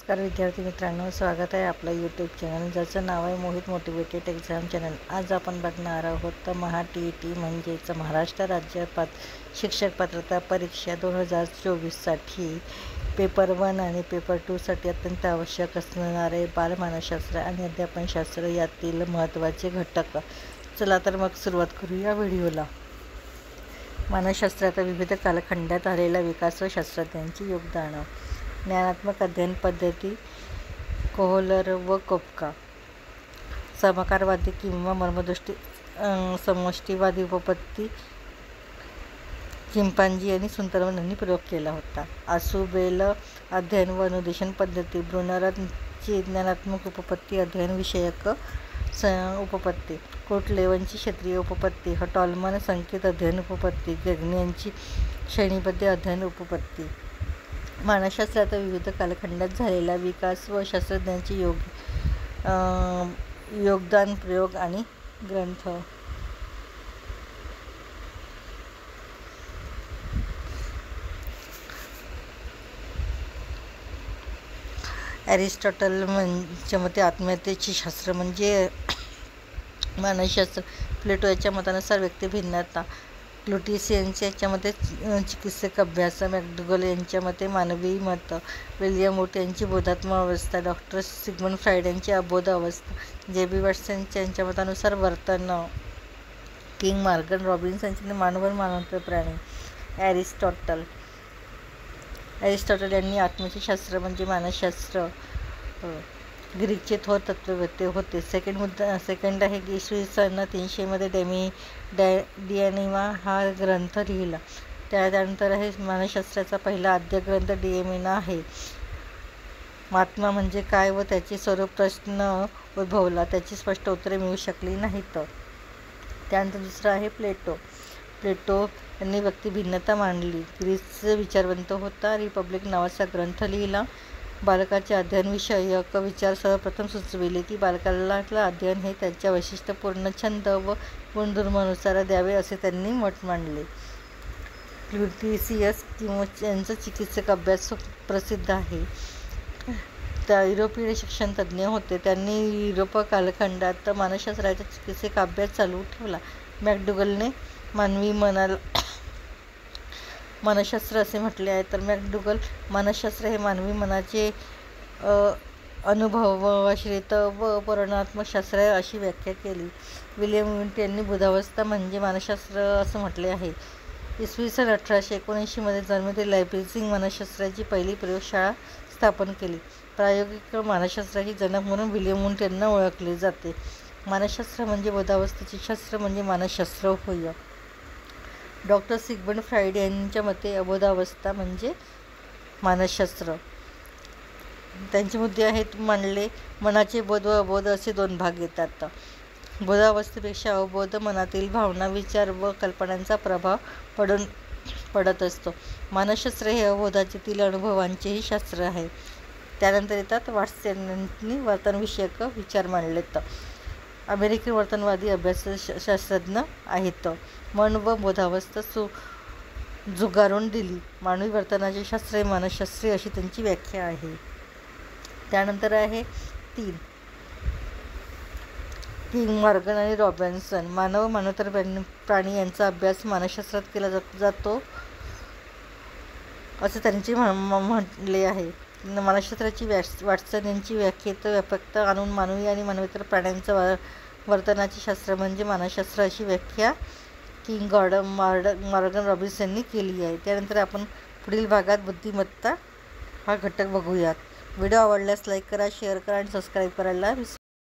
नमस्कार विद्यार्थी मित्रांनो, स्वागत आहे आपलं यूट्यूब चॅनल ज्याचं नाव आहे मोहित मोटिवेटेड एक्झाम चॅनल। आज आपण बघणार आहोत TET म्हणजेच महाराष्ट्र राज्य शिक्षक पात्रता परीक्षा 2024साठी पेपर 1 आणि पेपर 2साठी अत्यंत आवश्यक असणारे बालमानसशास्त्र आणि अध्यापनशास्त्र यातील महत्त्वाचे घटक। चला तर मग सुरुवात करूया व्हिडिओला। मानसशास्त्रात विविध कालखंडात आलेला विकास व शास्त्रज्ञांची योगदान। ज्ञानात्मक अध्ययन पद्धती कोहलर व कोपका। समकारवादी किंवा मर्मदृष्टी समष्टीवादी उपपत्ती चिंपांजी आणि सुंदरवन यांनी प्रयोग केला होता। आसुबेल अध्ययन व अनुदेशन पद्धती ब्रुनरची ज्ञानात्मक उपपत्ती अध्ययन विषयक उपपत्ती। कोटलेवनची क्षेत्रीय उपपत्ती टॉलमन संकेत अध्ययन उपपत्ती गॅग्नियांची श्रेणीबद्ध अध्ययन उपपत्ती। मानसशास्त्रात विविध कालखंडात झालेला विकास व शास्त्रज्ञांचे योगदान प्रयोग आणि ग्रंथ। ॲरिस्टॉटलच्या मते आत्मीयतेचे शास्त्र म्हणजे मानसशास्त्र। प्लेटो याच्या मतानुसार व्यक्ती भिन्नता। ग्लुटिसियन्स याच्या मते चिकित्सक अभ्यास। मॅकडुगल यांच्या मते मानवी मत। विल्यम वूड यांची बोधात्मक अवस्था। डॉक्टर सिग्मंड फ्राइड यांची अबोध अवस्था। जे.बी. वॉटसन यांच्या मतानुसार वर्तन। किंग मॉर्गन रॉबिन्स यांचे मानव व मानवतर प्राणी। ॲरिस्टॉटल यांनी आत्म्याचे शास्त्र म्हणजे मानसशास्त्र। ग्रीकचे थोर तत्त्ववेत्ते होते। सेकंड आहे की इसवी सन 300 डिॲनिमा हा ग्रंथ लिहिला। त्यानंतर आहे मानसशास्त्राचा पहिला आद्य ग्रंथ डिएमिना आहे। आत्मा म्हणजे काय व त्याचे स्वरूप प्रश्न उद्भवला, त्याची स्पष्ट उत्तरे मिळू शकली नाहीत। त्यानंतर दुसरा आहे प्लेटो यांनी व्यक्ती भिन्नता मांडली। ग्रीसचा विचारवंत होता। रिपब्लिक नावाचा ग्रंथ लिहिला। बालकाचे अध्ययन विषयक विचार सर्वप्रथम सुचविले की बालकाला अध्ययन हे त्याच्या वैशिष्ट्यपूर्ण छंद व गुणधर्मानुसार द्यावे असे त्यांनी मत मांडले। ग्लुटिसियस यांचा चिकित्सक अभ्यास प्रसिद्ध आहे। त्या युरोपीय शिक्षणतज्ज्ञ होते। त्यांनी युरोप कालखंडात मानसशास्त्राचा चिकित्सक अभ्यास चालू ठेवला। मॅकडुगलने मानवी मनाला मानसशास्त्र असे म्हटले आहे। तर मॅकडुगल मानसशास्त्र हे मानवी मनाचे अनुभवाश्रित व परिणामात्मक शास्त्र आहे अशी व्याख्या केली। विल्यम वूड यांनी बोधावस्था म्हणजे मानसशास्त्र असं म्हटले आहे। इसवी सन 1879 जर्मनीतील लायप्झिग मानसशास्त्राची पहिली प्रयोगशाळा स्थापन केली। प्रायोगिक मानसशास्त्राचे जनक म्हणून विल्यम वूड यांना ओळखले जाते। मानसशास्त्र म्हणजे बोधावस्थेचे शास्त्र म्हणजे मानसशास्त्र होय। डॉक्टर सिग्मंड फ्राइड यांच्या मते अबोधावस्था म्हणजे मानसशास्त्र। त्यांचे मुद्दे आहेत मांडले। मनाचे बोध व अबोध असे 2 भाग येतात। बोधावस्थेपेक्षा अबोध मनातील भावना, विचार व कल्पनांचा प्रभाव पडत असतो। मानसशास्त्र हे अबोधातील अनुभवांचेही शास्त्र आहे। त्यानंतर येतात वॉटसन यांनी वर्तनविषयक विचार मांडलेत। अमेरिकन वर्तनवादी अभ्यासशास्त्रज्ञ आहेत। मन व बोधावस्था जुगारून दिली। मानवी वर्तनाचे शास्त्र हे मानसशास्त्री अशी त्यांची व्याख्या आहे। त्यानंतर आहे 3 किंग मॉर्गन आणि रॉबिन्सन। मानव व मानवतर प्राणी यांचा अभ्यास मानसशास्त्रात केला जातो असे त्यांचे म्हटले आहे। मानसशास्त्राची वॉटसन यांची व्याख्येत व्यापकता आणून मानवी आणि मानवेतर प्राण्यांचं वर्तनाचे शास्त्र म्हणजे मानसशास्त्र अशी व्याख्या किंग मॉर्गन रॉबिन्स यांनी केली आहे। त्यानंतर आपण पुढील भागात बुद्धिमत्ता हा घटक बघूयात। व्हिडिओ आवडल्यास लाईक करा, शेअर करा आणि सबस्क्राईब करायला विसरू